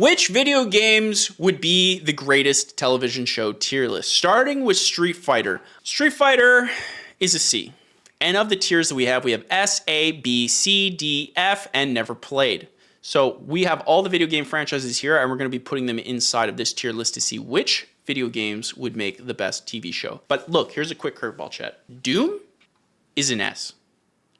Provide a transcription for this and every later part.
Which video games would be the greatest television show tier list? Starting with Street Fighter. Street Fighter is a C. And of the tiers that we have S, A, B, C, D, F, and never played. So we have all the video game franchises here, and we're going to be putting them inside of this tier list to see which video games would make the best TV show. But look, here's a quick curveball, chat. Doom is an S.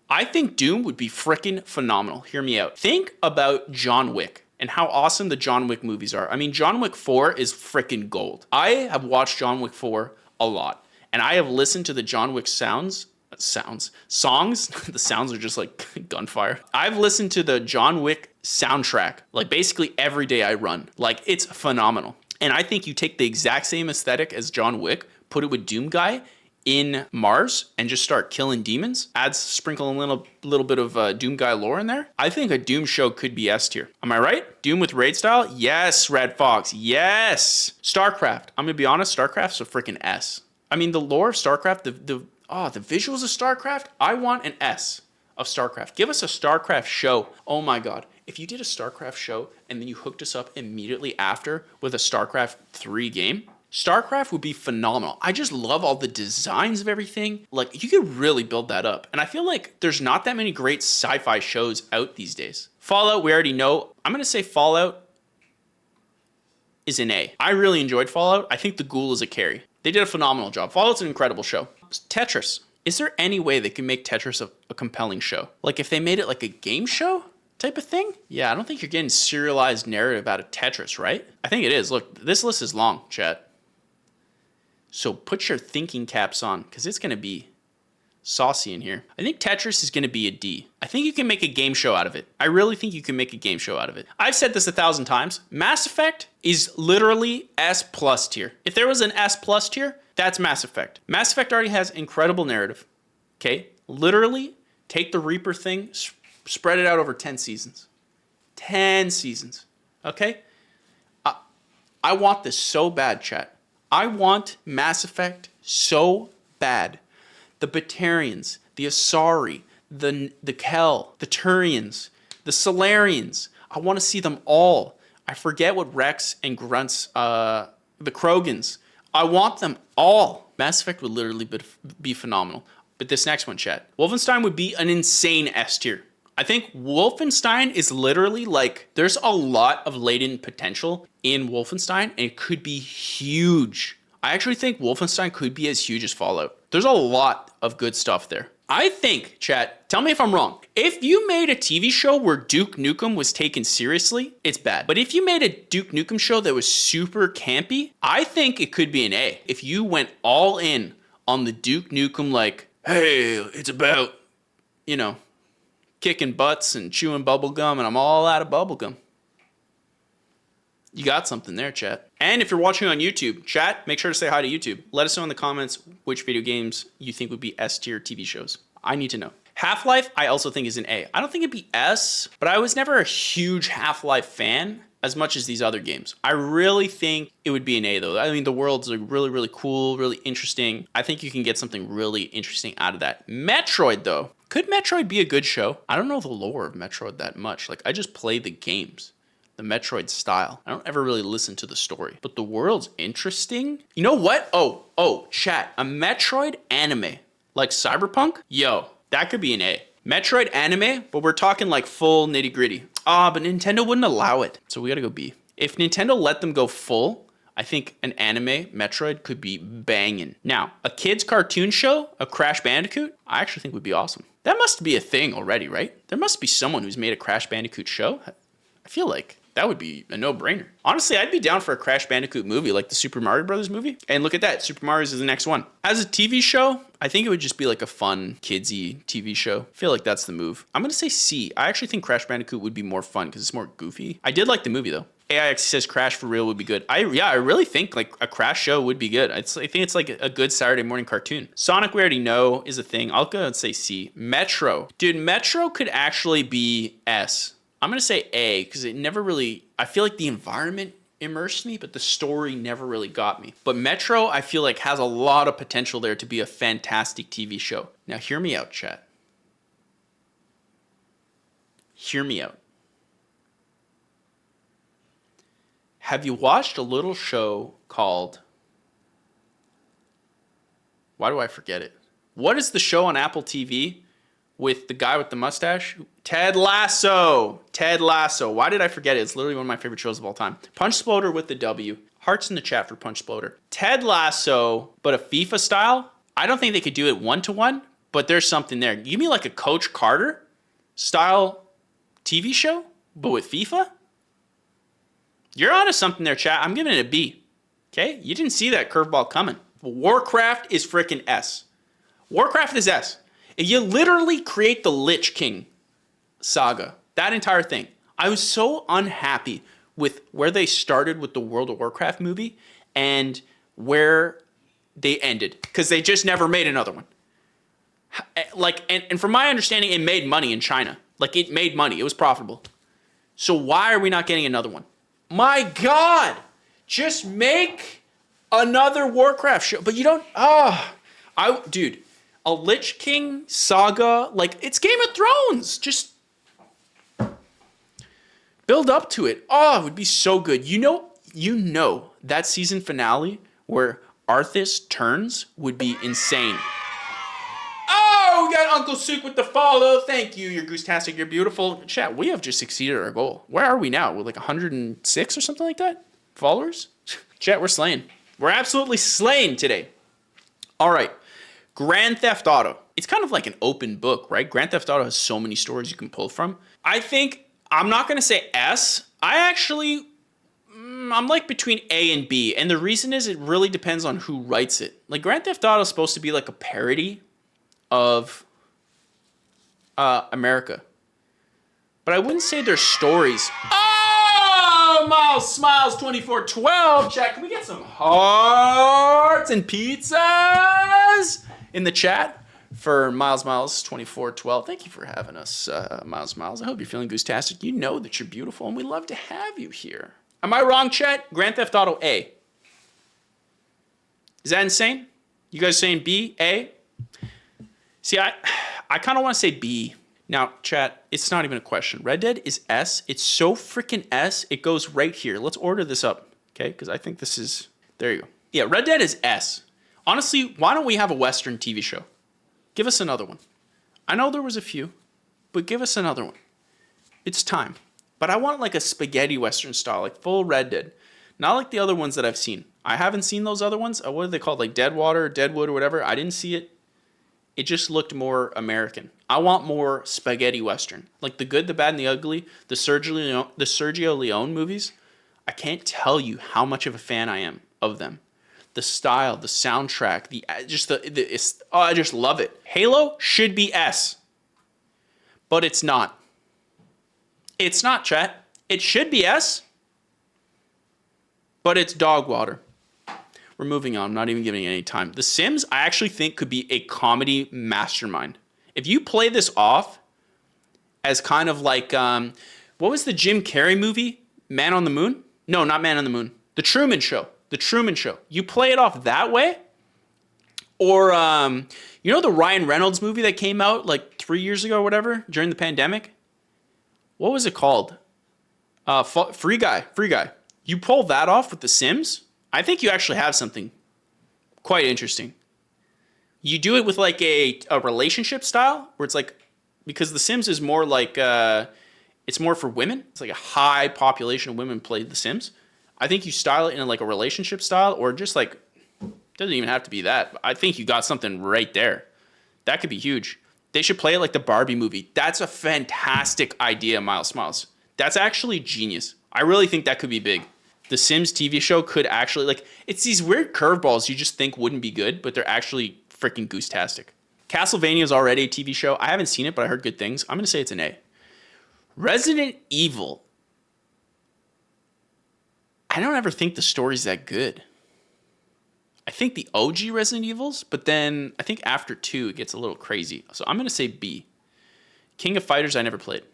I think Doom would be freaking phenomenal. Hear me out. Think about John Wick and how awesome the John Wick movies are. I mean, John Wick 4 is freaking gold. I have watched John Wick 4 a lot, and I have listened to the John Wick songs. The sounds are just like gunfire. I've listened to the John Wick soundtrack like basically every day I run. Like, it's phenomenal. And I think you take the exact same aesthetic as John Wick, put it with Doom Guy in Mars, and just start killing demons. Sprinkle a little bit of Doom Guy lore in there. I think a Doom show could be S tier. Am I right? Doom with raid style? Yes, Red Fox. Yes. StarCraft. I'm gonna be honest, StarCraft's a freaking S. I mean, the lore of StarCraft, the visuals of StarCraft, I want an S of StarCraft. Give us a StarCraft show. Oh my God. If you did a StarCraft show and then you hooked us up immediately after with a StarCraft 3 game, StarCraft would be phenomenal. I just love all the designs of everything. Like, you could really build that up. And I feel like there's not that many great sci-fi shows out these days. Fallout, we already know. I'm going to say Fallout is an A. I really enjoyed Fallout. I think the Ghoul is a carry. They did a phenomenal job. Fallout's an incredible show. Tetris. Is there any way they can make Tetris a compelling show? Like, if they made it like a game show type of thing? Yeah, I don't think you're getting serialized narrative out of Tetris, right? I think it is. Look, this list is long, chat. So put your thinking caps on, because it's going to be saucy in here. I think Tetris is going to be a D. I think you can make a game show out of it. I really think you can make a game show out of it. I've said this 1,000 times. Mass Effect is literally S+ tier. If there was an S+ tier, that's Mass Effect. Mass Effect already has incredible narrative. Okay? Literally, take the Reaper thing, spread it out over 10 seasons. 10 seasons. Okay? I want this so bad, chat. I want Mass Effect so bad. The Batarians, the Asari, the Kel, the Turians, the Solarians. I want to see them all. I forget what Rex and Grunts, the Krogans. I want them all. Mass Effect would literally be phenomenal. But this next one, chat. Wolfenstein would be an insane S tier. I think Wolfenstein is literally like, there's a lot of latent potential in Wolfenstein, and it could be huge. I actually think Wolfenstein could be as huge as Fallout. There's a lot of good stuff there. I think, chat, tell me if I'm wrong. If you made a TV show where Duke Nukem was taken seriously, it's bad. But if you made a Duke Nukem show that was super campy, I think it could be an A. If you went all in on the Duke Nukem, like, hey, it's about, you know, kicking butts and chewing bubblegum, and I'm all out of bubblegum. You got something there, chat. And if you're watching on YouTube, chat, make sure to say hi to YouTube. Let us know in the comments which video games you think would be S tier TV shows. I need to know. Half-Life, I also think is an A. I don't think it'd be S, but I was never a huge Half-Life fan as much as these other games. I really think it would be an A, though. I mean, the world's like really, really cool, really interesting. I think you can get something really interesting out of that. Metroid, though. Could Metroid be a good show? I don't know the lore of Metroid that much. Like, I just play the games. The Metroid style. I don't ever really listen to the story, but the world's interesting. You know what? Oh, chat, a Metroid anime like Cyberpunk? Yo, that could be an A. Metroid anime, but we're talking like full nitty gritty. But Nintendo wouldn't allow it. So we gotta go B. If Nintendo let them go full, I think an anime Metroid could be banging. Now, a kid's cartoon show, a Crash Bandicoot, I actually think would be awesome. That must be a thing already, right? There must be someone who's made a Crash Bandicoot show. I feel like that would be a no-brainer. Honestly, I'd be down for a Crash Bandicoot movie, like the Super Mario Brothers movie. And look at that, Super Mario's is the next one. As a TV show, I think it would just be like a fun, kidsy TV show. I feel like that's the move. I'm gonna say C. I actually think Crash Bandicoot would be more fun because it's more goofy. I did like the movie though. AIX says Crash for real would be good. I really think like a Crash show would be good. I think it's like a good Saturday morning cartoon. Sonic, we already know is a thing. I'll go and say C. Metro. Dude, Metro could actually be S. I'm going to say A because it never really, I feel like the environment immersed me, but the story never really got me. But Metro, I feel like has a lot of potential there to be a fantastic TV show. Now, hear me out, chat. Hear me out. Have you watched a little show called... Why do I forget it? What is the show on Apple TV with the guy with the mustache? Ted Lasso. Ted Lasso. Why did I forget it? It's literally one of my favorite shows of all time. Punch Sploder with the W. Hearts in the chat for Punch Sploder. Ted Lasso, but a FIFA style. I don't think they could do it one-to-one, but there's something there. Give me like a Coach Carter style TV show, but with FIFA? You're onto something there, chat. I'm giving it a B. Okay? You didn't see that curveball coming. Warcraft is freaking S. Warcraft is S. If you literally create the Lich King saga, that entire thing, I was so unhappy with where they started with the World of Warcraft movie and where they ended, because they just never made another one. Like, and from my understanding, it made money in China. Like, it made money. It was profitable. So why are we not getting another one? My God! Just make another Warcraft show. But you don't... Dude, a Lich King saga, like, it's Game of Thrones. Just build up to it. Oh, it would be so good. You know that season finale where Arthas turns would be insane. Oh, we got Uncle Sook with the follow. Thank you. You're Goose-tastic. You're beautiful. Chat, we have just exceeded our goal. Where are we now? We're like 106 or something like that? Followers? Chat, we're slaying. We're absolutely slaying today. All right. Grand Theft Auto. It's kind of like an open book, right? Grand Theft Auto has so many stories you can pull from. I think, I'm not going to say S. I'm like between A and B. And the reason is it really depends on who writes it. Like, Grand Theft Auto is supposed to be like a parody of America. But I wouldn't say their stories. Oh, Miles Smiles 2412. Chat, can we get some hearts and pizzas in the chat for Miles 2412? Thank you for having us, Miles. I hope you're feeling Goose-tastic. You know that you're beautiful, and we love to have you here. Am I wrong, chat? Grand Theft Auto A. Is that insane? You guys saying B, A? See, I kind of want to say B. Now, chat, it's not even a question. Red Dead is S. It's so freaking S, it goes right here. Let's order this up, okay? Because I think this is... There you go. Yeah, Red Dead is S. Honestly, why don't we have a Western TV show? Give us another one. I know there was a few, but give us another one. It's time. But I want like a spaghetti Western style, like full Red Dead. Not like the other ones that I've seen. I haven't seen those other ones. What are they called? Like Deadwater, Deadwood, or whatever. I didn't see it. It just looked more American. I want more spaghetti Western. Like The Good, the Bad, and the Ugly, the Sergio Leone movies. I can't tell you how much of a fan I am of them. The style, the soundtrack, I just love it. Halo should be S. But it's not. It's not, chat. It should be S. But it's dog water. We're moving on. I'm not even giving it any time. The Sims, I actually think, could be a comedy mastermind. If you play this off as kind of like, what was the Jim Carrey movie? Man on the Moon? No, not Man on the Moon. The Truman Show. The Truman Show. You play it off that way? Or, you know the Ryan Reynolds movie that came out like 3 years ago or whatever during the pandemic? What was it called? Free Guy. Free Guy. You pull that off with The Sims? I think you actually have something quite interesting. You do it with like a relationship style where it's like, because The Sims is more like, it's more for women. It's like a high population of women play The Sims. I think you style it in like a relationship style, or just like, doesn't even have to be that. I think you got something right there. That could be huge. They should play it like the Barbie movie. That's a fantastic idea, Miles Smiles. That's actually genius. I really think that could be big. The Sims TV show could actually, like, it's these weird curveballs you just think wouldn't be good, but they're actually freaking Goose-tastic. Castlevania is already a TV show. I haven't seen it, but I heard good things. I'm going to say it's an A. Resident Evil. I don't ever think the story's that good. I think the OG Resident Evils, but then I think after 2 it gets a little crazy. So I'm going to say B. King of Fighters, I never played.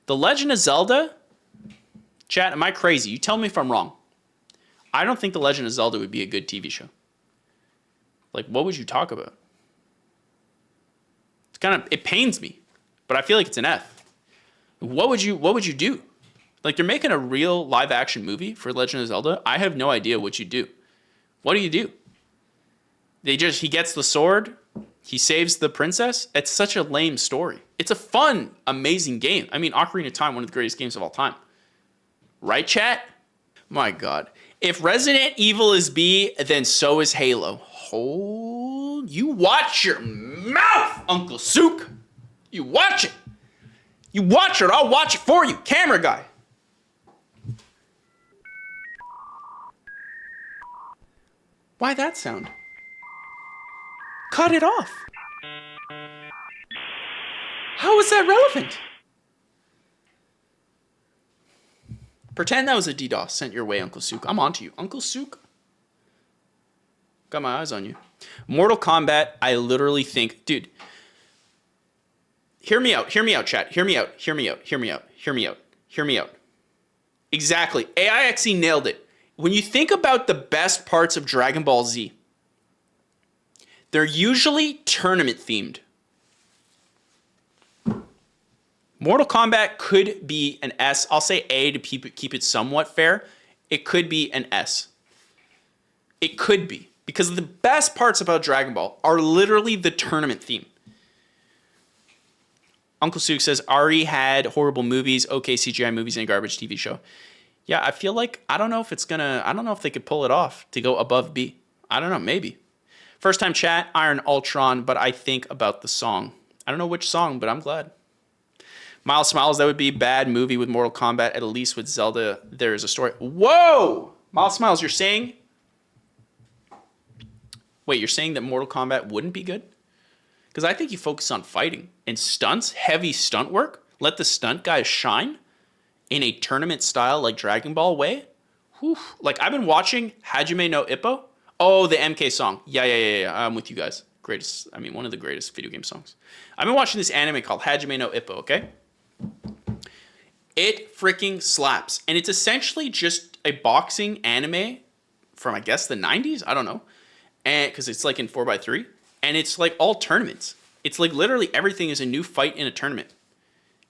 The Legend of Zelda. Chat, am I crazy? You tell me if I'm wrong. I don't think The Legend of Zelda would be a good TV show. Like, what would you talk about? It pains me, but I feel like it's an F. What would you do? Like, they're making a real live action movie for Legend of Zelda. I have no idea what you do. What do you do? He gets the sword, he saves the princess. It's such a lame story. It's a fun, amazing game. I mean, Ocarina of Time, one of the greatest games of all time. Right, chat? My God. If Resident Evil is B, then so is Halo. Hold, you watch your mouth, Uncle Sook. You watch it. You watch it, I'll watch it for you. Camera guy. Why that sound? Cut it off. How is that relevant? Pretend that was a DDoS sent your way, Uncle Sook. I'm on to you. Uncle Sook? Got my eyes on you. Mortal Kombat, I literally think... Dude. Hear me out, chat. Hear me out. Exactly. AIXE nailed it. When you think about the best parts of Dragon Ball Z, they're usually tournament themed. Mortal Kombat could be an S. I'll say A to keep it somewhat fair. It could be an S. It could be. Because the best parts about Dragon Ball are literally the tournament theme. Uncle Sook says, Ari had horrible movies, okay CGI movies, and a garbage TV show. Yeah, I feel like, I don't know if they could pull it off to go above B. I don't know, maybe. First time chat, Iron Ultron, but I think about the song. I don't know which song, but I'm glad. Miles Smiles, that would be a bad movie with Mortal Kombat. At least with Zelda, there is a story. Whoa! Miles Smiles, you're saying... Wait, you're saying that Mortal Kombat wouldn't be good? Because I think you focus on fighting and stunts, heavy stunt work. Let the stunt guys shine in a tournament style like Dragon Ball way. Whew. Like, I've been watching Hajime no Ippo. Oh, the MK song. Yeah. I'm with you guys. Greatest, I mean, one of the greatest video game songs. I've been watching this anime called Hajime no Ippo, okay? It freaking slaps. And it's essentially just a boxing anime from, I guess, the 90s? I don't know. And because it's like in 4x3. And it's like all tournaments. It's like literally everything is a new fight in a tournament.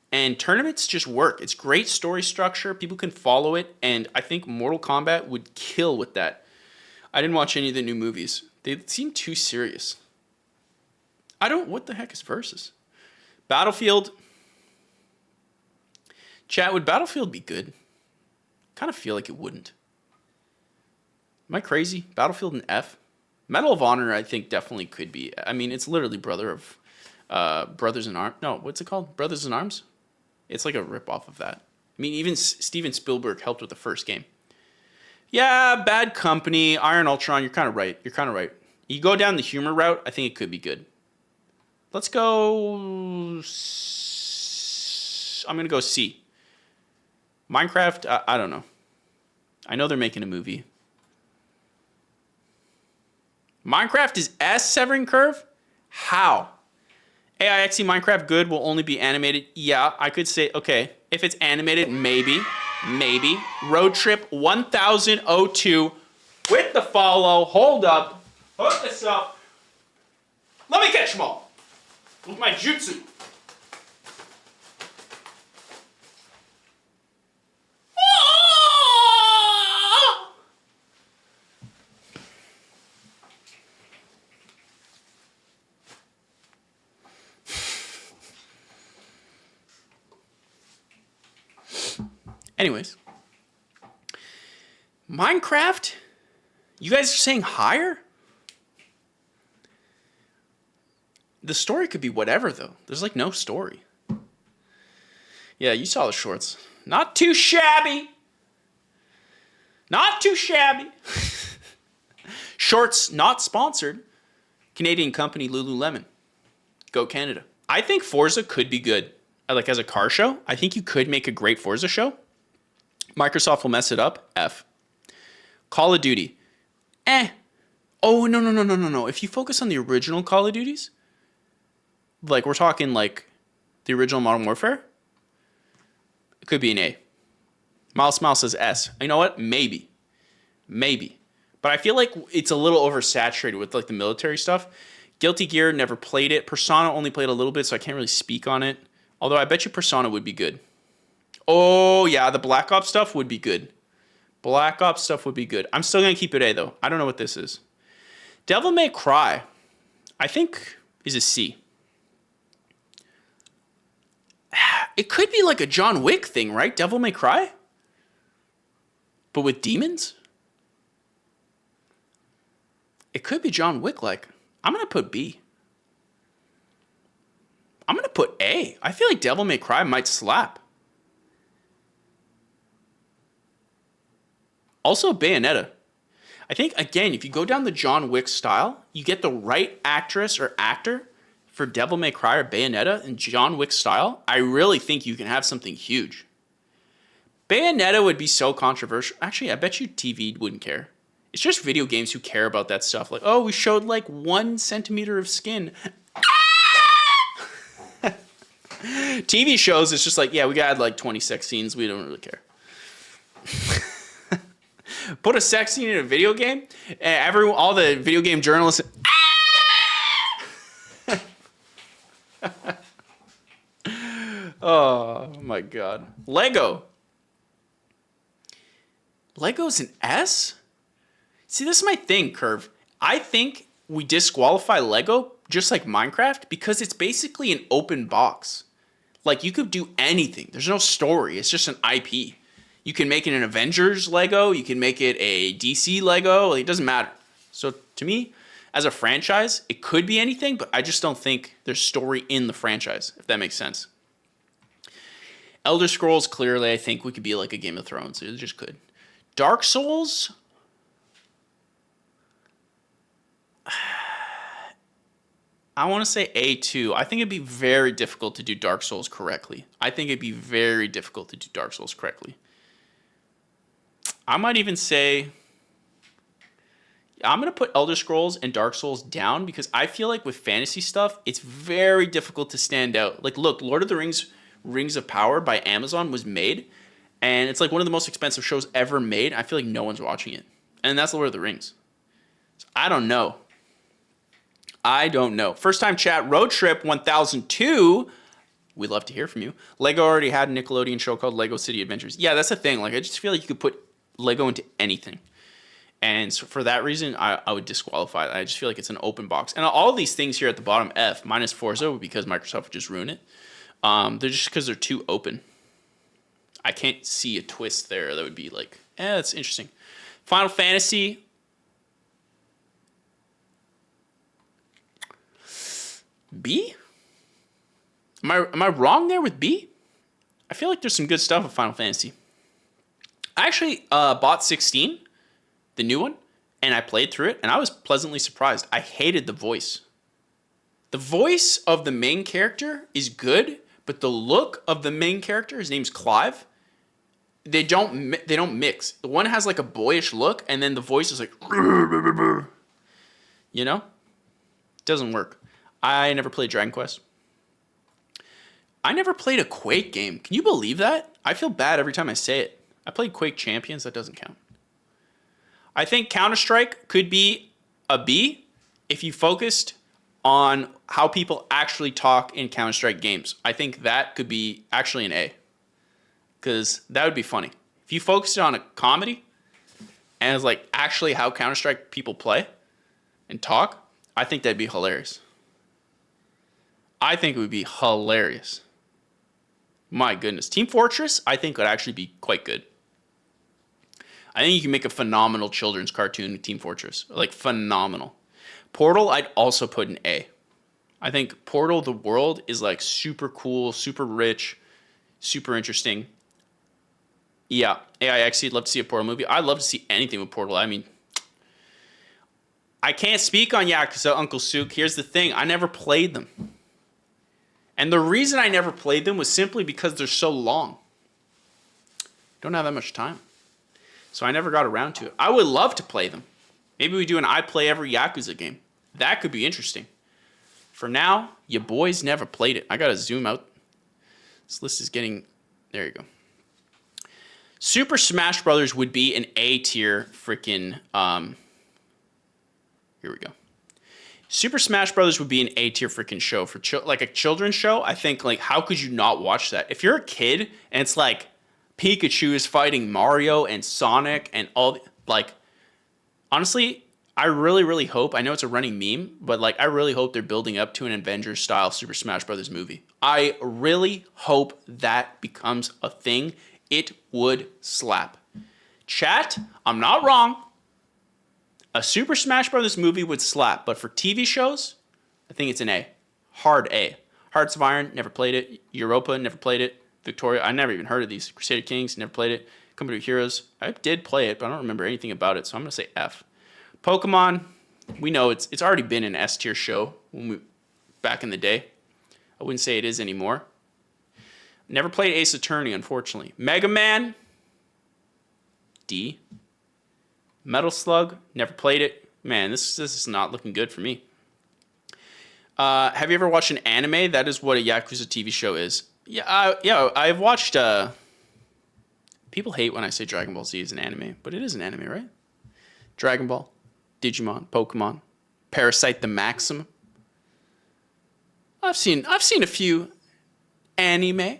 And tournaments just work. It's great story structure. People can follow it. And I think Mortal Kombat would kill with that. I didn't watch any of the new movies. They seem too serious. What the heck is Versus? Battlefield. Chat, would Battlefield be good? Kind of feel like it wouldn't. Am I crazy? Battlefield and F? Medal of Honor, I think, definitely could be. I mean, it's literally Brothers in Arms. No, what's it called? Brothers in Arms? It's like a rip-off of that. I mean, even Steven Spielberg helped with the first game. Yeah, Bad Company, Iron Ultron, you're kind of right. You go down the humor route, I think it could be good. Let's go... I'm going to go C. Minecraft, I don't know. I know they're making a movie. Minecraft is S, Severing Curve? How? AIXE Minecraft good will only be animated? Yeah, I could say, okay. If it's animated, maybe. Road Trip 1002 with the follow. Hold up. Hook this up. Let me catch them all. With my jutsu. Anyways, Minecraft, you guys are saying higher? The story could be whatever, though. There's like no story. Yeah, you saw the shorts. Not too shabby. Shorts not sponsored. Canadian company Lululemon. Go Canada. I think Forza could be good. Like as a car show, I think you could make a great Forza show. Microsoft will mess it up. F. Call of Duty. Oh, no. If you focus on the original Call of Duties, like we're talking like the original Modern Warfare, it could be an A. Miles Smile says S. You know what? Maybe. But I feel like it's a little oversaturated with like the military stuff. Guilty Gear, never played it. Persona only played a little bit, so I can't really speak on it. Although I bet you Persona would be good. Oh, yeah, the Black Ops stuff would be good. Black Ops stuff would be good. I'm still going to keep it A, though. I don't know what this is. Devil May Cry, I think, is a C. It could be like a John Wick thing, right? Devil May Cry? But with demons? It could be John Wick-like. I'm going to put B. I'm going to put A. I feel like Devil May Cry might slap. Also, Bayonetta. I think, again, if you go down the John Wick style, you get the right actress or actor for Devil May Cry or Bayonetta in John Wick style, I really think you can have something huge. Bayonetta would be so controversial. Actually, I bet you TV wouldn't care. It's just video games who care about that stuff. Like, oh, we showed like 1 centimeter of skin. TV shows, it's just like, yeah, we got like 20 sex scenes. We don't really care. Put a sex scene in a video game, and all the video game journalists. Oh my god. Lego. Lego's an S? See, this is my thing, Curve. I think we disqualify Lego just like Minecraft because it's basically an open box. Like, you could do anything. There's no story. It's just an IP. You can make it an Avengers Lego. You can make it a DC Lego. It doesn't matter. So to me, as a franchise, it could be anything, but I just don't think there's story in the franchise, if that makes sense. Elder Scrolls, clearly, I think we could be like a Game of Thrones. It just could. Dark Souls? I want to say A2. I think it'd be very difficult to do Dark Souls correctly. I might even say, I'm going to put Elder Scrolls and Dark Souls down because I feel like with fantasy stuff, it's very difficult to stand out. Like, look, Lord of the Rings, Rings of Power by Amazon was made, and it's like one of the most expensive shows ever made. I feel like no one's watching it. And that's Lord of the Rings. So I don't know. First time chat, Road Trip 1002. We'd love to hear from you. Lego already had a Nickelodeon show called Lego City Adventures. Yeah, that's the thing. Like, I just feel like you could put Lego into anything. And so for that reason, I would disqualify it. I just feel like it's an open box. And all of these things here at the bottom, F, minus Forza, because Microsoft would just ruin it. They're just because they're too open. I can't see a twist there that would be like, that's interesting. Final Fantasy. B? Am I wrong there with B? I feel like there's some good stuff with Final Fantasy. I actually bought 16, the new one, and I played through it, and I was pleasantly surprised. I hated the voice. The voice of the main character is good, but the look of the main character, his name's Clive, they don't mix. The one has like a boyish look, and then the voice is like, you know? Doesn't work. I never played Dragon Quest. I never played a Quake game. Can you believe that? I feel bad every time I say it. I played Quake Champions. That doesn't count. I think Counter-Strike could be a B if you focused on how people actually talk in Counter-Strike games. I think that could be actually an A, because that would be funny. If you focused on a comedy and it's like actually how Counter-Strike people play and talk, I think that'd be hilarious. I think it would be hilarious. My goodness. Team Fortress, I think, would actually be quite good. I think you can make a phenomenal children's cartoon with Team Fortress. Like, phenomenal. Portal, I'd also put an A. I think Portal, the world, is like super cool, super rich, super interesting. Yeah, AIX, you'd love to see a Portal movie. I'd love to see anything with Portal. I mean, I can't speak on Yakuza, Uncle Sook. Here's the thing. I never played them. And the reason I never played them was simply because they're so long. Don't have that much time. So I never got around to it. I would love to play them. Maybe we do an I Play Every Yakuza game. That could be interesting. For now, you boys never played it. I got to zoom out. This list is getting... There you go. Super Smash Brothers would be an A tier freaking... Here we go. Super Smash Brothers would be an A tier freaking show for like a children's show. I think, like, how could you not watch that? If you're a kid and it's like Pikachu is fighting Mario and Sonic and all, like, honestly, I really, really hope, I know it's a running meme, but like, I really hope they're building up to an Avengers style Super Smash Brothers movie. I really hope that becomes a thing. It would slap. Chat, I'm not wrong. A Super Smash Brothers movie would slap, but for TV shows, I think it's an A. Hard A. Hearts of Iron, never played it. Europa, never played it. Victoria, I never even heard of these. Crusader Kings, never played it. Company of Heroes, I did play it, but I don't remember anything about it, so I'm going to say F. Pokemon, we know it's already been an S tier show back in the day. I wouldn't say it is anymore. Never played Ace Attorney, unfortunately. Mega Man, D. Metal Slug, never played it. Man, this is not looking good for me. Have you ever watched an anime? That is what a Yakuza TV show is. Yeah, I've watched. People hate when I say Dragon Ball Z is an anime, but it is an anime, right? Dragon Ball, Digimon, Pokemon, Parasite the Maxim. I've seen a few anime.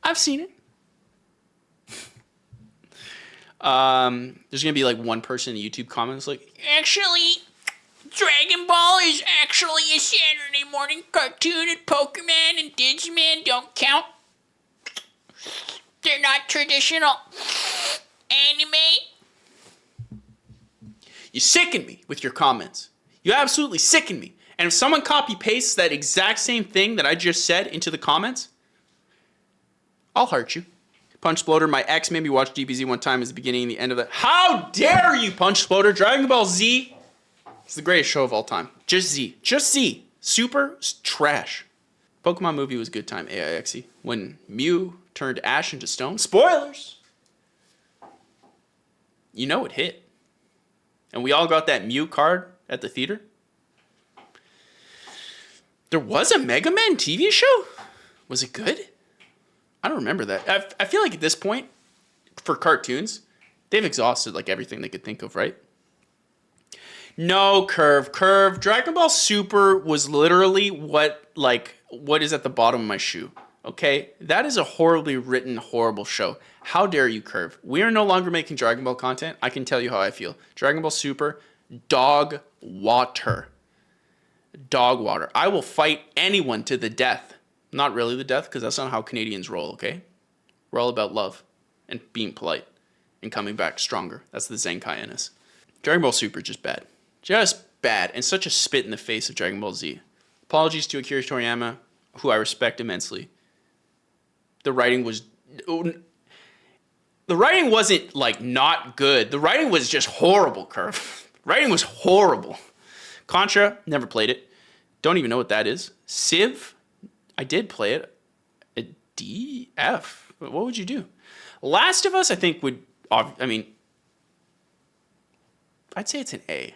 I've seen it. There's gonna be like one person in the YouTube comments like, actually, Dragon Ball is actually a Saturday morning cartoon, and Pokemon and Digimon don't count. They're not traditional anime. You sicken me with your comments. You absolutely sicken me. And if someone copy pastes that exact same thing that I just said into the comments, I'll hurt you. Punch Sploder, my ex made me watch DBZ one time as the beginning and the end of the... How dare you, Punch Sploder? Dragon Ball Z is the greatest show of all time. Just Z. Just Z. Super trash. Pokemon movie was a good time, AIXE. When Mew turned Ash into stone. Spoilers! You know it hit. And we all got that Mew card at the theater. There was a Mega Man TV show? Was it good? I don't remember that. I feel like at this point, for cartoons, they've exhausted like everything they could think of, right? No, Curve. Dragon Ball Super was literally what is at the bottom of my shoe. Okay? That is a horribly written, horrible show. How dare you, Curve? We are no longer making Dragon Ball content. I can tell you how I feel. Dragon Ball Super, dog water. Dog water. I will fight anyone to the death. Not really the death, because that's not how Canadians roll, okay? We're all about love and being polite and coming back stronger. That's the Zenkai in us. Dragon Ball Super is just bad. Just bad. And such a spit in the face of Dragon Ball Z. Apologies to Akira Toriyama, who I respect immensely. The writing wasn't like not good. The writing was just horrible, Curve. Writing was horrible. Contra, never played it. Don't even know what that is. Civ, I did play it. A D, F. What would you do? Last of Us, I think would, I'd say it's an A.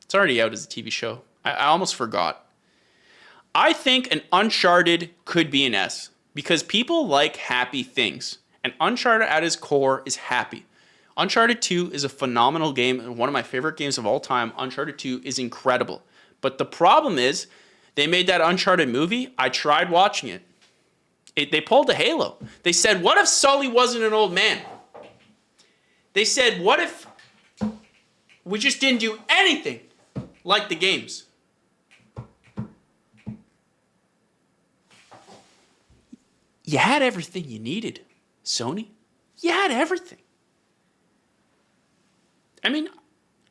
It's already out as a TV show. I almost forgot. I think an Uncharted could be an S because people like happy things. And Uncharted at its core is happy. Uncharted 2 is a phenomenal game and one of my favorite games of all time. Uncharted 2 is incredible. But the problem is, they made that Uncharted movie. I tried watching it. They pulled a Halo. They said, what if Sully wasn't an old man? They said, what if we just didn't do anything like the games? You had everything you needed, Sony. You had everything. I mean,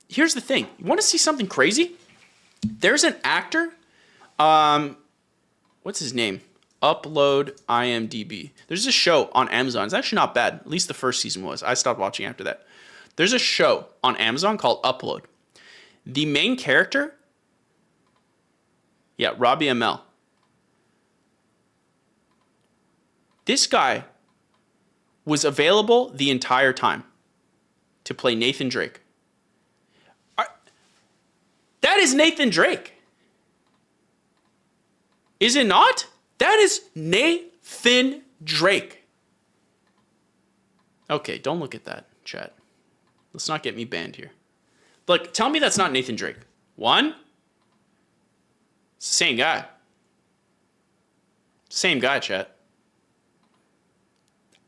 here's the thing. You want to see something crazy? There's an actor. What's his name? Upload IMDb. There's a show on Amazon. It's actually not bad. At least the first season was. I stopped watching after that. There's a show on Amazon called Upload. The main character, Robbie Amell. This guy was available the entire time to play Nathan Drake. That is Nathan Drake. Is it not? That is Nathan Drake. Okay, don't look at that, chat. Let's not get me banned here. Look, tell me that's not Nathan Drake. One, same guy. Same guy, chat.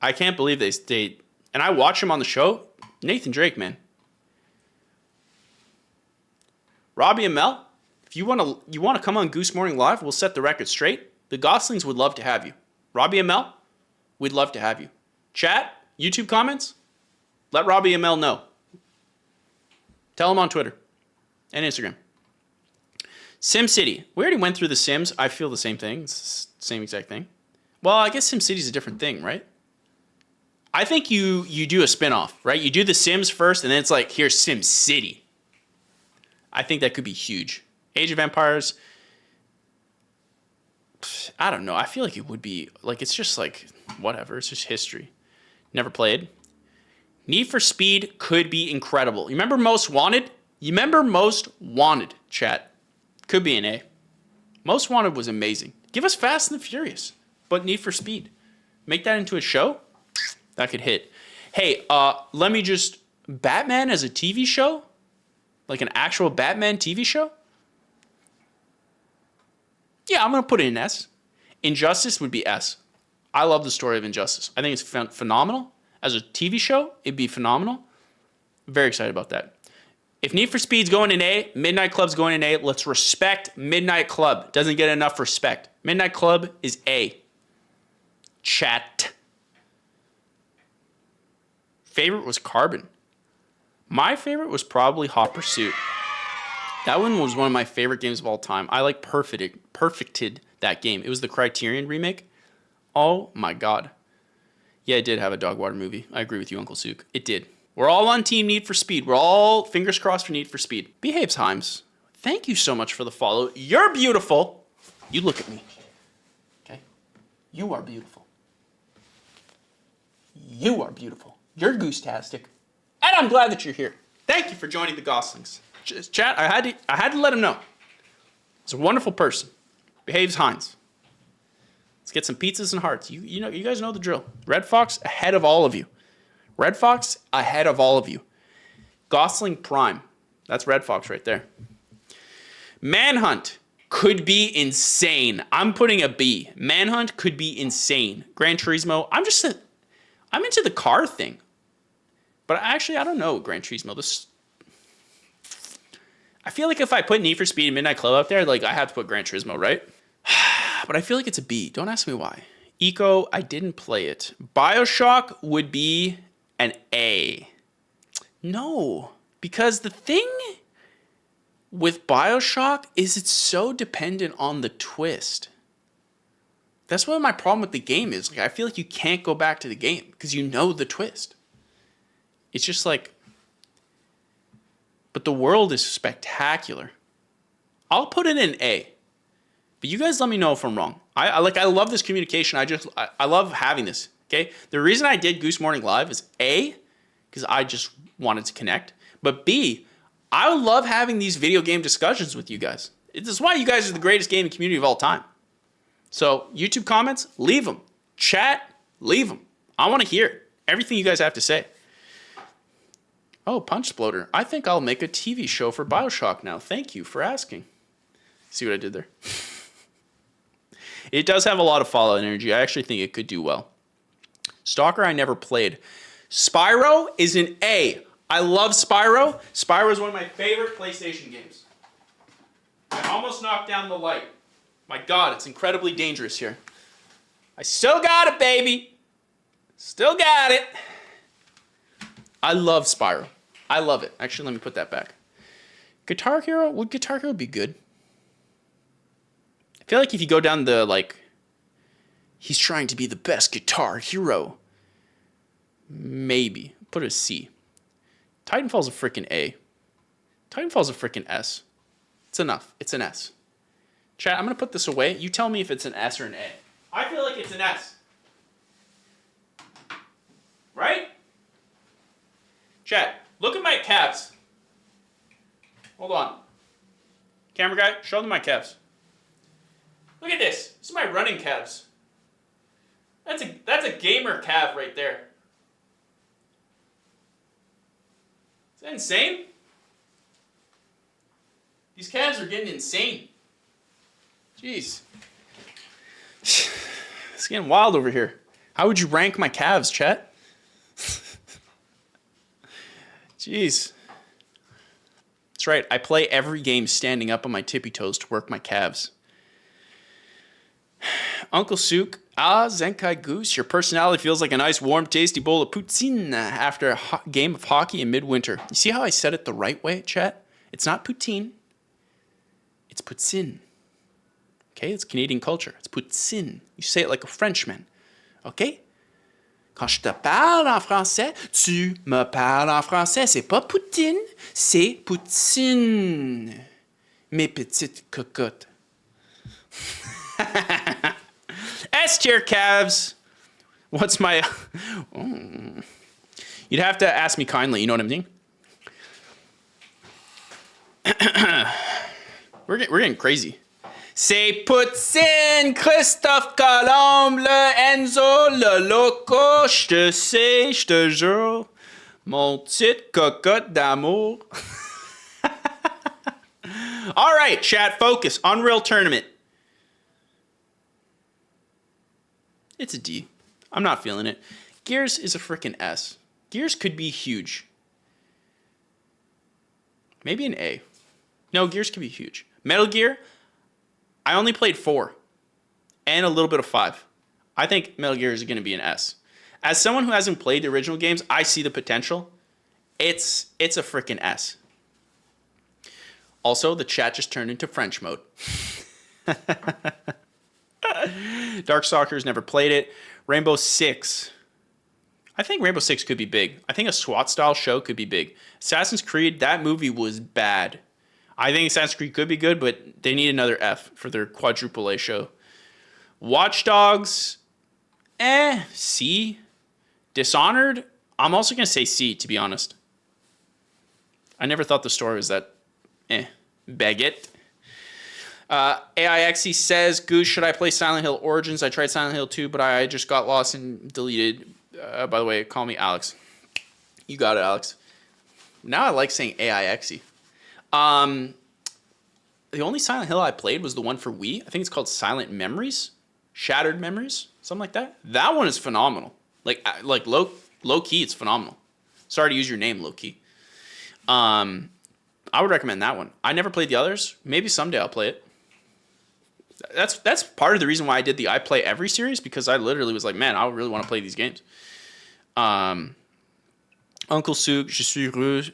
I can't believe they stayed. And I watch him on the show. Nathan Drake, man. Robbie and Mel, if you want to come on Goose Morning Live, we'll set the record straight. The Goslings would love to have you. Robbie and Mel, we'd love to have you. Chat, YouTube comments, let Robbie and Mel know. Tell them on Twitter and Instagram. SimCity. We already went through The Sims. I feel the same thing. It's the same exact thing. Well, I guess SimCity's a different thing, right? I think you do a spinoff, right? You do The Sims first, and then it's like, here's SimCity. I think that could be huge. Age of Empires, I don't know. I feel like it would be, like, it's just like, whatever. It's just history. Never played. Need for Speed could be incredible. You remember Most Wanted? You remember Most Wanted, chat? Could be an A. Most Wanted was amazing. Give us Fast and the Furious, but Need for Speed. Make that into a show? That could hit. Hey, let me just... Batman as a TV show? Like an actual Batman TV show? Yeah, I'm going to put it in S. Injustice would be S. I love the story of Injustice. I think it's phenomenal. As a TV show, it'd be phenomenal. Very excited about that. If Need for Speed's going in A, Midnight Club's going in A, let's respect Midnight Club. Doesn't get enough respect. Midnight Club is A. Chat. Favorite was Carbon. My favorite was probably Hot Pursuit. That one was one of my favorite games of all time. I like perfected that game. It was the Criterion remake. Oh my God. Yeah, it did have a Dogwater movie. I agree with you, Uncle Sook. It did. We're all on Team Need for Speed. We're all fingers crossed for Need for Speed. Behaves Himes. Thank you so much for the follow. You're beautiful. You look at me. Okay? You are beautiful. You are beautiful. You're goose-tastic. And I'm glad that you're here. Thank you for joining the Goslings. Chat, I had to let him know. He's a wonderful person. Behaves Hines. Let's get some pizzas and hearts. You know, you guys know the drill. Red Fox ahead of all of you. Red Fox ahead of all of you. Gosling Prime. That's Red Fox right there. Manhunt could be insane. I'm putting a B. Manhunt could be insane. Gran Turismo. I'm into the car thing. But actually, I don't know Gran Turismo. I feel like if I put Need for Speed and Midnight Club up there, like I have to put Gran Turismo, right? But I feel like it's a B. Don't ask me why. Eco, I didn't play it. BioShock would be an A. No, because the thing with BioShock is it's so dependent on the twist. That's what my problem with the game is. Like, I feel like you can't go back to the game because you know the twist. It's just like, but the world is spectacular. I'll put it in A. But you guys let me know if I'm wrong. I love this communication. I love having this. Okay? The reason I did Goose Morning Live is A, because I just wanted to connect. But B, I love having these video game discussions with you guys. This is why you guys are the greatest gaming community of all time. So YouTube comments, leave them. Chat, leave them. I want to hear everything you guys have to say. Oh, Punch Sploder. I think I'll make a TV show for BioShock now. Thank you for asking. See what I did there? It does have a lot of Fallout energy. I actually think it could do well. Stalker, I never played. Spyro is an A. I love Spyro. Spyro is one of my favorite PlayStation games. I almost knocked down the light. My God, it's incredibly dangerous here. I still got it, baby. Still got it. I love Spyro. I love it. Actually, let me put that back. Guitar Hero? Would Guitar Hero be good? I feel like if you go down the, like, he's trying to be the best guitar hero. Maybe. Put a C. Titanfall's a freaking A. Titanfall's a freaking S. It's enough. It's an S. Chat, I'm going to put this away. You tell me if it's an S or an A. I feel like it's an S. Right? Chat, look at my calves. Hold on. Camera guy, show them my calves. Look at this. This is my running calves. That's a gamer calf right there. Is that insane? These calves are getting insane. Jeez. It's getting wild over here. How would you rank my calves, Chet? Jeez. That's right. I play every game standing up on my tippy toes to work my calves. Uncle Sook, Zenkai Goose, your personality feels like a nice, warm, tasty bowl of poutine after a game of hockey in midwinter. You see how I said it the right way, chat? It's not poutine. It's poutine. Okay, it's Canadian culture. It's poutine. You say it like a Frenchman. Okay? Quand je te parle en français, tu me parles en français. C'est pas poutine, c'est poutine. Mes petites cocottes. S tier calves. What's my... You'd have to ask me kindly, you know what I mean? We're getting crazy. C'est poutine, Christophe Colomb, le Enzo, le loco, je te sais, je te jure, mon petite cocotte d'amour. All right, chat, focus. Unreal Tournament. It's a D. I'm not feeling it. Gears is a freaking S. Gears could be huge. Maybe an A. No, Gears could be huge. Metal Gear, I only played 4 and a little bit of 5. I think Metal Gear is going to be an S. As someone who hasn't played the original games, I see the potential. It's a freaking S. Also, the chat just turned into French mode. Darkstalkers never played it. Rainbow Six. I think Rainbow Six could be big. I think a SWAT style show could be big. Assassin's Creed, that movie was bad. I think Assassin's Creed could be good, but they need another F for their quadruple A show. Watch Dogs, C. Dishonored, I'm also going to say C, to be honest. I never thought the story was that baguette. AIXE says, Goose, should I play Silent Hill Origins? I tried Silent Hill 2, but I just got lost and deleted. By the way, call me Alex. You got it, Alex. Now I like saying AIXE. The only Silent Hill I played was the one for Wii. I think it's called Silent Memories. Shattered Memories. Something like that. That one is phenomenal. Like low key, it's phenomenal. Sorry to use your name, low key. I would recommend that one. I never played the others. Maybe someday I'll play it. That's part of the reason why I did the I Play Every series, because I literally was like, man, I really want to play these games. Uncle Souk, je suis russe,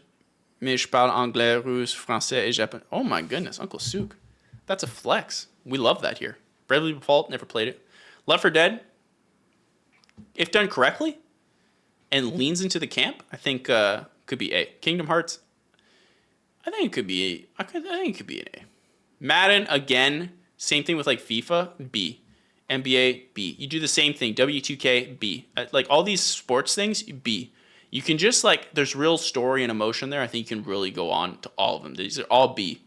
mais je parle anglais, russe, français et japonais. Oh my goodness, Uncle Souk. That's a flex. We love that here. Bravely Default, never played it. Left 4 Dead, if done correctly and leans into the camp, I think could be A. Kingdom Hearts, I think it could be A. I think it could be an A. Madden, again, same thing with like FIFA, B. NBA, B. You do the same thing. W2K, B. Like all these sports things, B. You can just like, there's real story and emotion there. I think you can really go on to all of them. These are all B.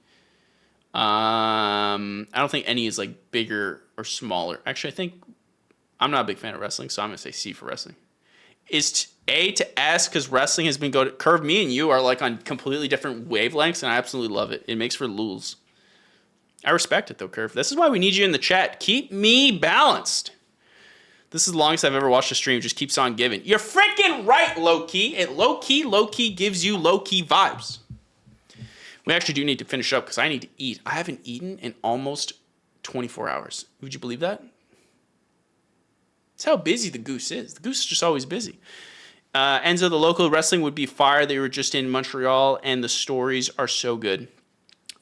I don't think any is like bigger or smaller. Actually, I think I'm not a big fan of wrestling, so I'm going to say C for wrestling. Is A to S because wrestling has been going to Curve. Me and you are like on completely different wavelengths, and I absolutely love it. It makes for lulz. I respect it though, Curve. This is why we need you in the chat. Keep me balanced. This is the longest I've ever watched a stream. Just keeps on giving. You're freaking right, low-key. It low-key gives you low-key vibes. We actually do need to finish up because I need to eat. I haven't eaten in almost 24 hours. Would you believe that? That's how busy the Goose is. The Goose is just always busy. Enzo, the local wrestling would be fire. They were just in Montreal, and the stories are so good.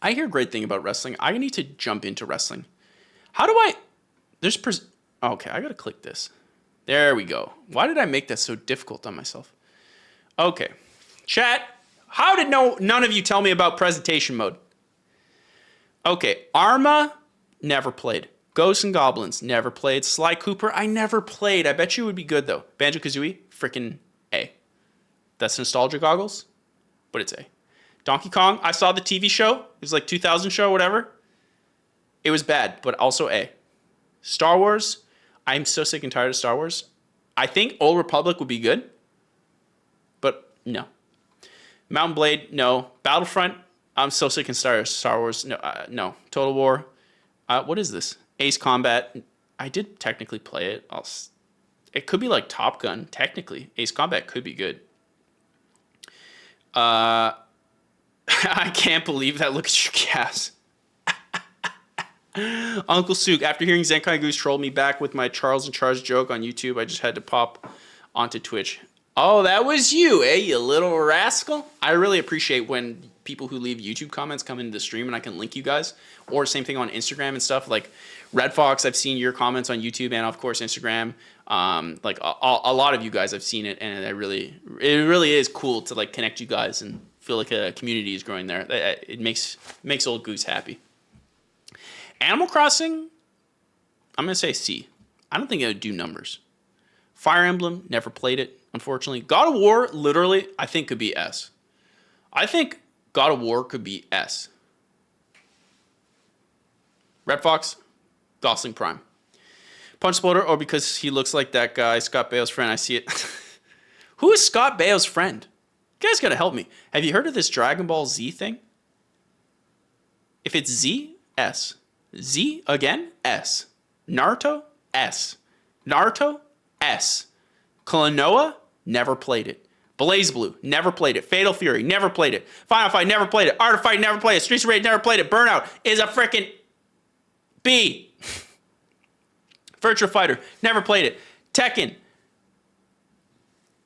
I hear a great thing about wrestling. I need to jump into wrestling. How do I... Okay, I gotta click this. There we go. Why did I make that so difficult on myself? Okay. Chat, how did none of you tell me about presentation mode? Okay, Arma, never played. Ghosts and Goblins, never played. Sly Cooper, I never played. I bet you it would be good, though. Banjo-Kazooie, freaking A. That's nostalgia goggles, but it's A. Donkey Kong, I saw the TV show. It was like 2000 show or whatever. It was bad, but also A. Star Wars, I'm so sick and tired of Star Wars. I think Old Republic would be good, but no. Mountain Blade, no. Battlefront, I'm so sick and tired of Star Wars. No, no. Total War, what is this? Ace Combat, I did technically play it. It could be like Top Gun, technically. Ace Combat could be good. I can't believe that. Look at your gas. Uncle Sook, after hearing Zenkai Goose troll me back with my Charles in Charge joke on YouTube, I just had to pop onto Twitch. Oh, that was you, eh, you little rascal? I really appreciate when people who leave YouTube comments come into the stream and I can link you guys. Or same thing on Instagram and stuff. Like Red Fox, I've seen your comments on YouTube and of course Instagram. Like a lot of you guys, I've seen it, and it really is cool to like connect you guys and feel like a community is growing there. It makes old Goose happy. Animal Crossing, I'm gonna say C. I don't think it would do numbers. Fire Emblem, never played it, unfortunately. God of War, literally, I think could be S. I think God of War could be S. Red Fox, Gosling Prime. Punch Splitter, or because he looks like that guy, Scott Baio's friend, I see it. Who is Scott Baio's friend? You guys gotta help me. Have you heard of this Dragon Ball Z thing? If it's Z, S. Z again, S. Naruto, S. Naruto, S. Klonoa, never played it. BlazBlue, never played it. Fatal Fury, never played it. Final Fight, never played it. Art of Fight, never played it. Streets of Rage, never played it. Burnout is a freaking B. Virtua Fighter, never played it. Tekken,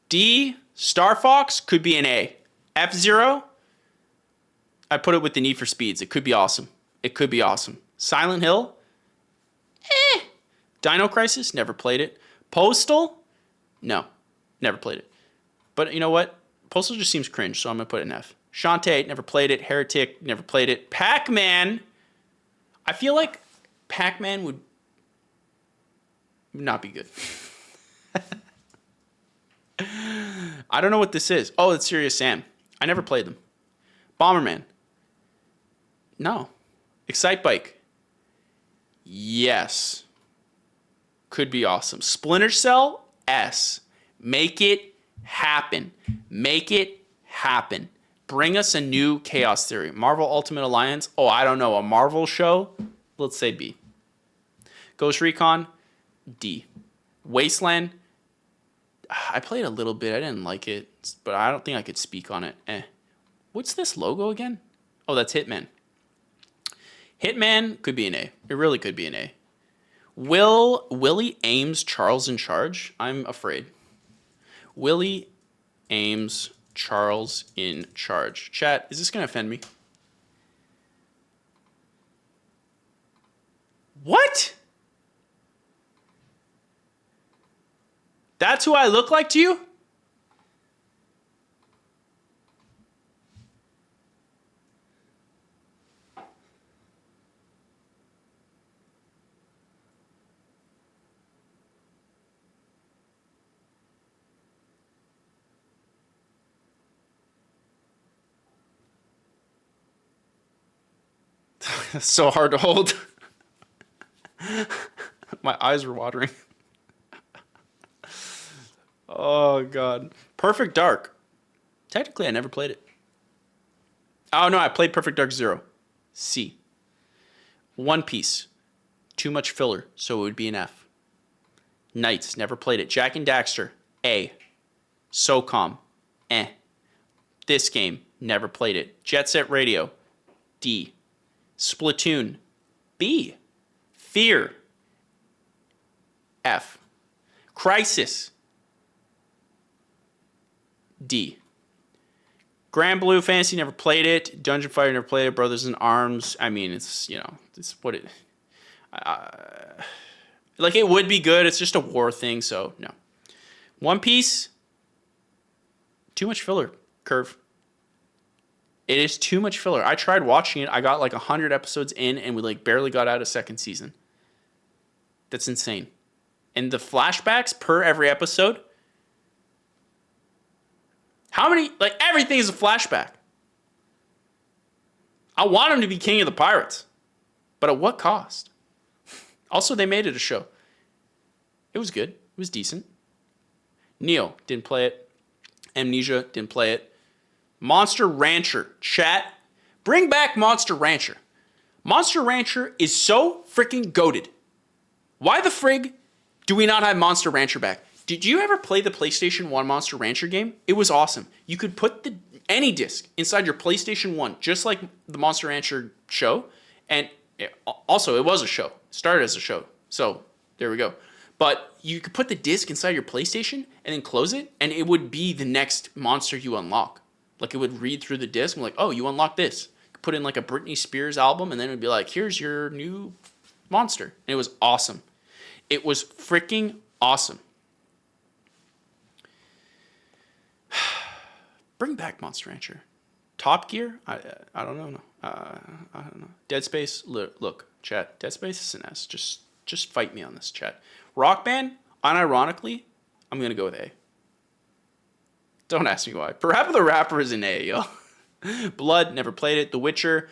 D. Star Fox, could be an A. F-Zero, I put it with the Need for Speeds. It could be awesome. It could be awesome. Silent Hill, Dino Crisis, never played it. Postal, no, never played it. But you know what? Postal just seems cringe, so I'm going to put an F. Shantae, never played it. Heretic, never played it. Pac-Man, I feel like Pac-Man would not be good. I don't know what this is. Oh, it's Serious Sam. I never played them. Bomberman, no. Excite Bike, yes. Could be awesome. Splinter Cell, S. Make it happen. Make it happen. Bring us a new Chaos Theory. Marvel Ultimate Alliance, oh, I don't know. A Marvel show? Let's say B. Ghost Recon, D. Wasteland, I played a little bit. I didn't like it, but I don't think I could speak on it. What's this logo again? Oh, that's Hitman. Hitman could be an A. It really could be an A. Willie Ames Charles in Charge? I'm afraid. Willie Ames Charles in Charge. Chat, is this going to offend me? What? That's who I look like to you? So hard to hold. My eyes were watering. Oh, God. Perfect Dark. Technically, I never played it. Oh, no, I played Perfect Dark Zero. C. One Piece. Too much filler, so it would be an F. Knights. Never played it. Jack and Daxter. A. SOCOM. This game. Never played it. Jet Set Radio. D. Splatoon. B. Fear. F. Crisis. D. Grand Blue Fantasy, never played it. Dungeon Fighter, never played it. Brothers in Arms, I mean, it's, you know, it's what it... like, it would be good. It's just a war thing, so no. One Piece, too much filler, Curve. It is too much filler. I tried watching it. I got like 100 episodes in, and we like barely got out a second season. That's insane. And the flashbacks per every episode... How many, like, everything is a flashback. I want him to be king of the pirates. But at what cost? Also, they made it a show. It was good. It was decent. Neo, didn't play it. Amnesia, didn't play it. Monster Rancher, chat. Bring back Monster Rancher. Monster Rancher is so freaking goated. Why the frig do we not have Monster Rancher back? Did you ever play the PlayStation 1 Monster Rancher game? It was awesome. You could put any disc inside your PlayStation 1, just like the Monster Rancher show. And also, it was a show. It started as a show. So, there we go. But you could put the disc inside your PlayStation and then close it, and it would be the next monster you unlock. Like, it would read through the disc and be like, oh, you unlock this. Put in like a Britney Spears album, and then it would be like, here's your new monster. And it was awesome. It was freaking awesome. Bring back Monster Rancher. Top Gear? I don't know. I don't know. Dead Space? Look, chat. Dead Space is an S. Just fight me on this, chat. Rock Band? Unironically, I'm going to go with A. Don't ask me why. Parappa the Rapper is an A, yo. Blood, never played it. The Witcher,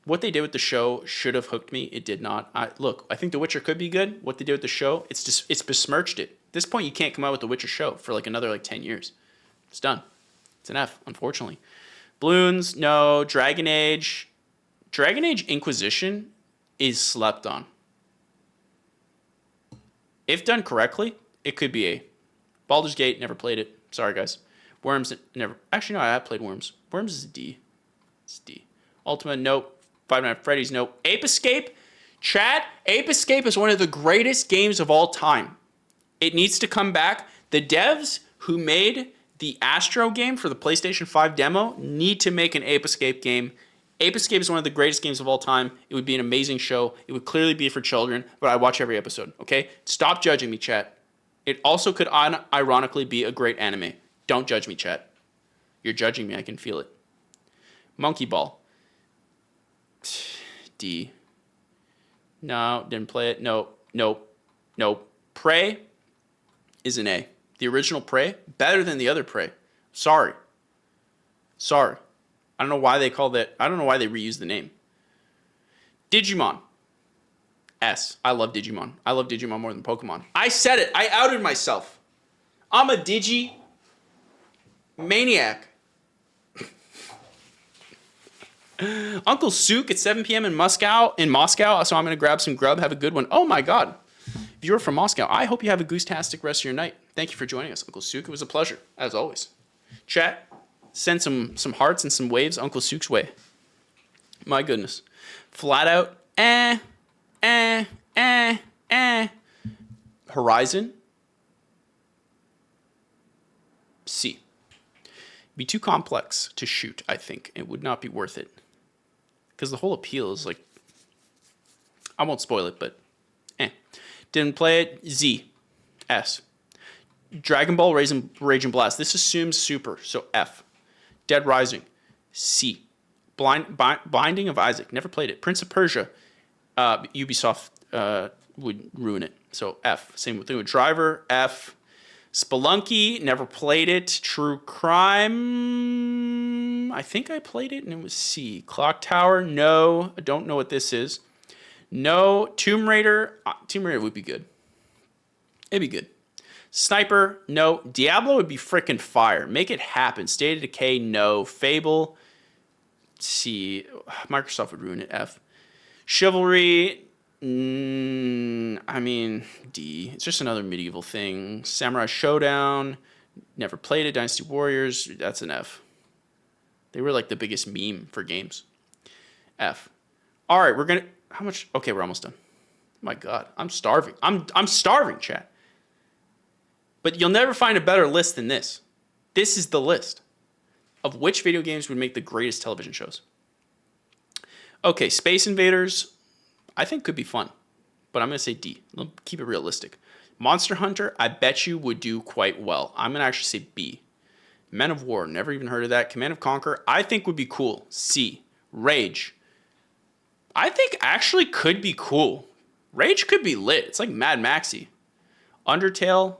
what they did with the show should have hooked me. It did not. I think The Witcher could be good. What they did with the show, it's besmirched it. At this point, you can't come out with The Witcher show for like another 10 years. It's done. It's an F, unfortunately. Balloons, no. Dragon Age Inquisition is slept on. If done correctly, it could be A. Baldur's Gate, never played it. Sorry, guys. Worms, never. Actually, no, I have played Worms. Worms is a D. It's D. Ultima, nope. Five Nights at Freddy's, nope. Ape Escape, chat. Ape Escape is one of the greatest games of all time. It needs to come back. The devs who made the Astro game for the PlayStation 5 demo need to make an Ape Escape game. Ape Escape is one of the greatest games of all time. It would be an amazing show. It would clearly be for children, but I watch every episode, okay? Stop judging me, chat. It also could ironically be a great anime. Don't judge me, chat. You're judging me. I can feel it. Monkey Ball. D. No, didn't play it. Nope. Prey is an A. The original Prey, better than the other Prey. Sorry. I don't know why they called it. I don't know why they reused the name. Digimon. S. I love Digimon. I love Digimon more than Pokemon. I said it. I outed myself. I'm a Digi maniac. Uncle Sook at 7 p.m. in Moscow, so I'm going to grab some grub. Have a good one. Oh, my God. If you're from Moscow, I hope you have a goose-tastic rest of your night. Thank you for joining us, Uncle Sook. It was a pleasure, as always. Chat, send some hearts and some waves Uncle Sook's way. My goodness. Flat out, Horizon, C. Be too complex to shoot, I think. It would not be worth it. Because the whole appeal is like, I won't spoil it, but Didn't play it, Z. S. Dragon Ball Rage and Blast. This assumes super, so F. Dead Rising, C. Binding of Isaac. Never played it. Prince of Persia. Ubisoft would ruin it, so F. Same thing with Driver, F. Spelunky, never played it. True Crime, I think I played it and it was C. Clock Tower, no. I don't know what this is. No. Tomb Raider would be good. It'd be good. Sniper, no. Diablo would be freaking fire. Make it happen. State of Decay, no. Fable, C. Microsoft would ruin it, F. Chivalry, I mean, D. It's just another medieval thing. Samurai Showdown, never played it. Dynasty Warriors, that's an F. They were like the biggest meme for games. F. All right, how much? Okay, we're almost done. My God, I'm starving. I'm starving, chat. But you'll never find a better list than this. This is the list of which video games would make the greatest television shows. Okay, Space Invaders, I think could be fun, but I'm going to say D. Let's keep it realistic. Monster Hunter, I bet you would do quite well. I'm going to actually say B. Men of War, never even heard of that. Command and Conquer, I think would be cool. C. Rage, I think actually could be cool. Rage could be lit. It's like Mad Maxy. Undertale,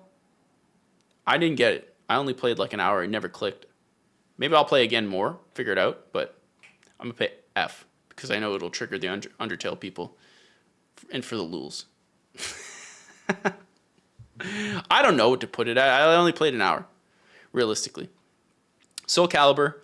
I didn't get it. I only played like an hour. It never clicked. Maybe I'll play again more, figure it out, but I'm going to pay F because I know it'll trigger the Undertale people and for the lulz. I don't know what to put it at. I only played an hour, realistically. Soul Calibur,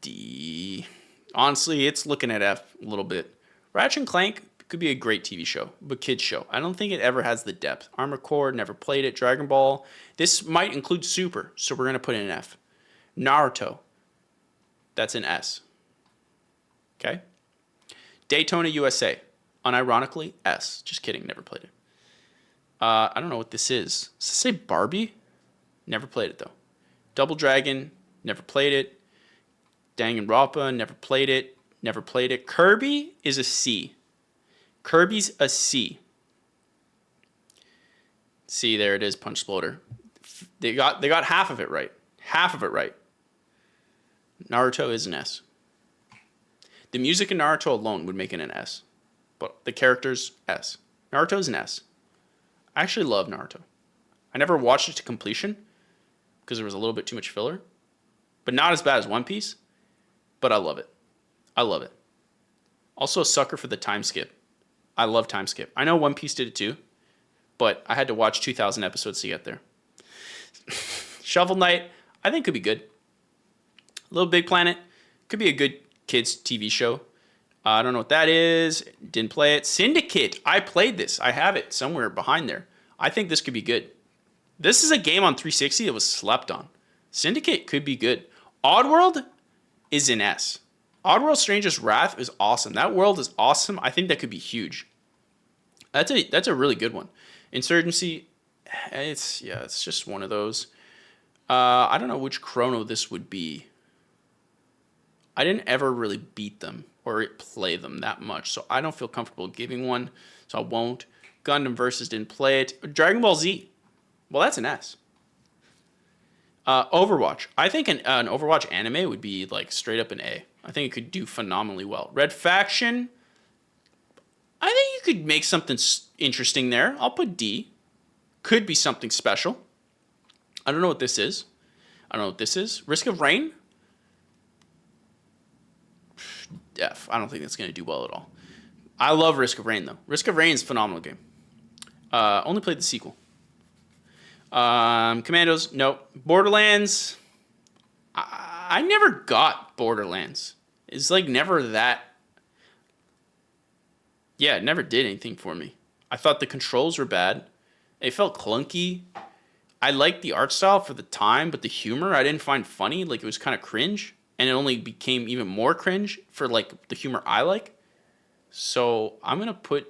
D. Honestly, it's looking at F a little bit. Ratchet and Clank Could be a great TV show, but kids show. I don't think it ever has the depth. Armored Core, never played it. Dragon Ball. This might include Super, so we're going to put in an F. Naruto. That's an S. Okay? Daytona USA. Unironically, S. Just kidding, never played it. I don't know what this is. Does it say Barbie? Never played it, though. Double Dragon. Never played it. Danganronpa. Never played it. Never played it. Kirby is a C. Kirby's a C. See, there it is, Punch Exploder. They got half of it right. Half of it right. Naruto is an S. The music in Naruto alone would make it an S. But the characters, S. Naruto is an S. I actually love Naruto. I never watched it to completion because there was a little bit too much filler. But not as bad as One Piece. But I love it. I love it. Also a sucker for the time skip. I love time skip. I know One Piece did it too, but I had to watch 2,000 episodes to get there. Shovel Knight, I think could be good. Little Big Planet, could be a good kids TV show. I don't know what that is. Didn't play it. Syndicate, I played this. I have it somewhere behind there. I think this could be good. This is a game on 360 that was slept on. Syndicate could be good. Oddworld is an S. Oddworld Stranger's Wrath is awesome. That world is awesome. I think that could be huge. That's a really good one. Insurgency, it's just one of those. I don't know which chrono this would be. I didn't ever really beat them or play them that much, so I don't feel comfortable giving one, so I won't. Gundam Versus didn't play it. Dragon Ball Z, well, that's an S. Overwatch. I think an Overwatch anime would be like straight up an A. I think it could do phenomenally well. Red Faction. I think you could make something interesting there. I'll put D. Could be something special. I don't know what this is. Risk of Rain. F. I don't think that's going to do well at all. I love Risk of Rain, though. Risk of Rain is a phenomenal game. Only played the sequel. Commandos, no. Borderlands, I never got Borderlands. It's like never that. Yeah, it never did anything for me. I thought the controls were bad. It felt clunky. I liked the art style for the time, but the humor I didn't find funny. Like, it was kind of cringe. And it only became even more cringe for, like, the humor I like. So I'm going to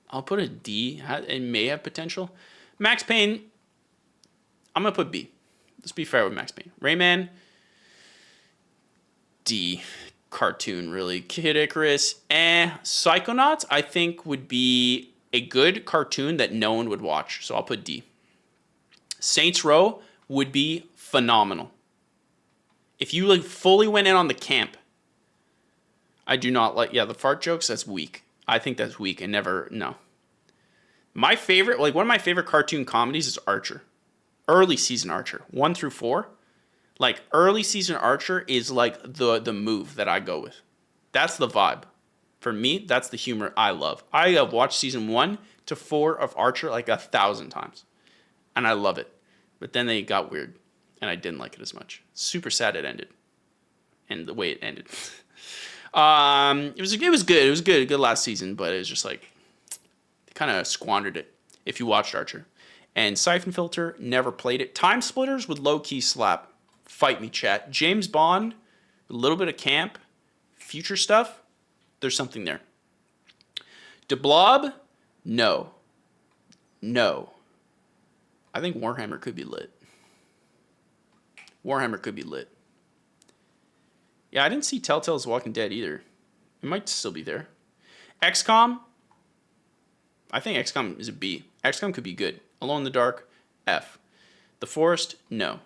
I'll put a D. It may have potential. Max Payne, I'm going to put B. Let's be fair with Max Payne. Rayman, D. Cartoon, really. Kid Icarus, Psychonauts, I think, would be a good cartoon that no one would watch. So I'll put D. Saints Row would be phenomenal. If you like fully went in on the camp, I do not like, the fart jokes, that's weak. I think that's weak and never, no. My favorite, one of my favorite cartoon comedies is Archer. Early season Archer, 1 through 4. Like, early season Archer is like the move that I go with. That's the vibe. For me, that's the humor I love. I have watched season 1 to 4 of Archer like 1,000 times. And I love it. But then they got weird. And I didn't like it as much. Super sad it ended. And the way it ended. It was good. It was good last season, but it was just like they kind of squandered it if you watched Archer. And Siphon Filter, never played it. Time Splitters would low-key slap. Fight me, chat. James Bond, a little bit of camp, future stuff, there's something there. De Blob, no. I think Warhammer could be lit. Yeah, I didn't see Telltale's Walking Dead either. It might still be there. XCOM, I think XCOM is a B. XCOM could be good. Alone in the Dark, F. The Forest, no.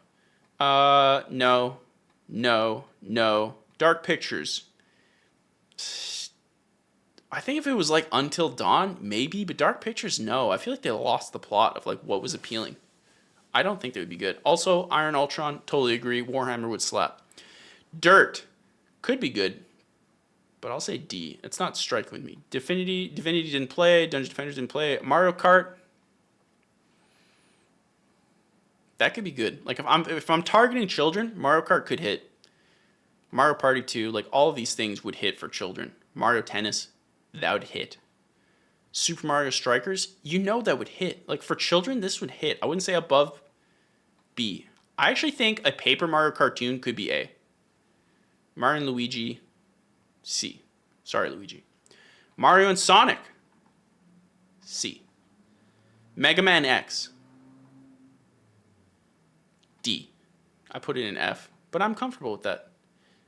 No. Dark Pictures. I think if it was like Until Dawn, maybe, but Dark Pictures, no. I feel like they lost the plot of like what was appealing. I don't think they would be good. Also, Iron Ultron, totally agree. Warhammer would slap. Dirt, could be good, but I'll say D. It's not striking with me. Divinity didn't play. Dungeon Defenders didn't play. Mario Kart, that could be good. Like if I'm targeting children, Mario Kart could hit. Mario Party 2, like all of these things would hit for children. Mario Tennis, That would hit. Super Mario Strikers, you know that would hit. Like for children, this would hit. I wouldn't say above B. I actually think a Paper Mario cartoon could be A. Mario and Luigi, C. Sorry, Luigi. Mario and Sonic, C. Mega Man X, D. I put it in F, but I'm comfortable with that.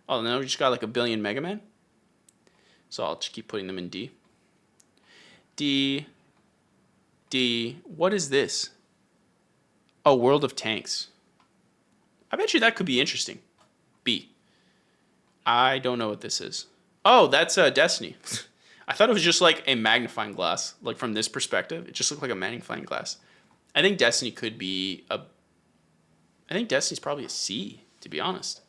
Oh, now we just got like a billion Mega Man. So I'll just keep putting them in D. D. What is this? Oh, World of Tanks. I bet you that could be interesting. B. I don't know what this is. Oh, that's Destiny. I thought it was just like a magnifying glass. Like from this perspective, it just looked like a magnifying glass. I think Destiny could be a... I think Destiny's probably a C, to be honest.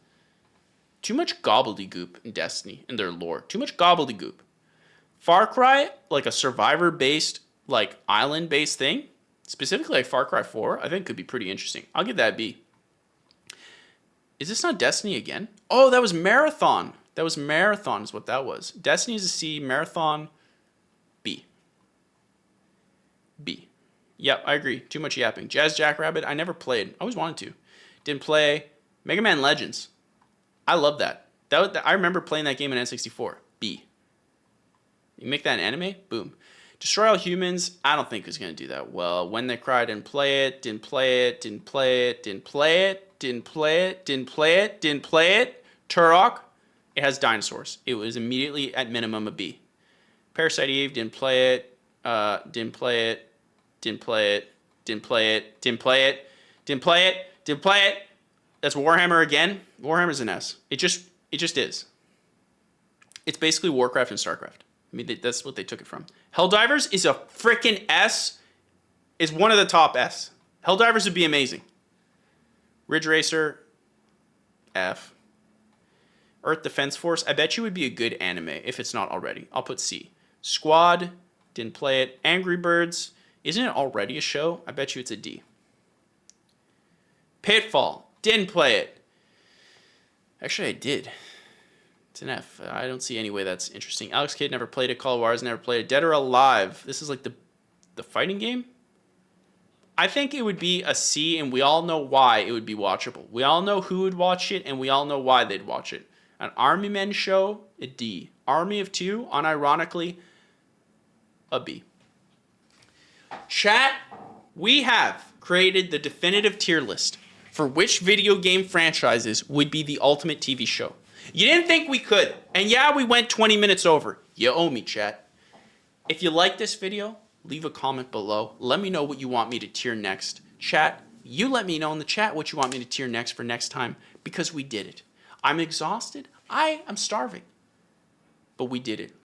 Too much gobbledygook in Destiny, in their lore. Too much gobbledygook. Far Cry, like a survivor-based, like island-based thing, specifically like Far Cry 4, I think could be pretty interesting. I'll give that a B. Is this not Destiny again? Oh, that was Marathon. That was Marathon is what that was. Destiny is a C, Marathon, B. B. Yep, I agree. Too much yapping. Jazz Jackrabbit, I never played. I always wanted to. Didn't play. Mega Man Legends. I love that. I remember playing that game in N64. B. You make that an anime? Boom. Destroy All Humans, I don't think it's going to do that well. When They Cry, didn't play it, didn't play it, didn't play it, didn't play it, didn't play it, didn't play it, didn't play it. Turok, it has dinosaurs. It was immediately at minimum a B. Parasite Eve, didn't play it, didn't play it, didn't play it, didn't play it, didn't play it, didn't play it, didn't play it. That's Warhammer again. Warhammer's an S. It just is. It's basically Warcraft and StarCraft. I mean, that's what they took it from. Helldivers is a freaking S. Is one of the top S. Helldivers would be amazing. Ridge Racer, F. Earth Defense Force, I bet you would be a good anime if it's not already. I'll put C. Squad, didn't play it. Angry Birds, isn't it already a show? I bet you it's a D. Pitfall, didn't play it. Actually, I did. It's an F. I don't see any way that's interesting. Alex Kidd never played it. Call of Juarez never played it. Dead or Alive. This is like the fighting game. I think it would be a C, and we all know why it would be watchable. We all know who would watch it, and we all know why they'd watch it. An Army Men show, a D. Army of Two, unironically, a B. Chat, we have created the definitive tier list for which video game franchises would be the ultimate TV show. You didn't think we could. And yeah, we went 20 minutes over. You owe me, chat. If you like this video, leave a comment below. Let me know what you want me to tier next. Chat, you let me know in the chat what you want me to tier next for next time, because we did it. I'm exhausted. I am starving. But we did it.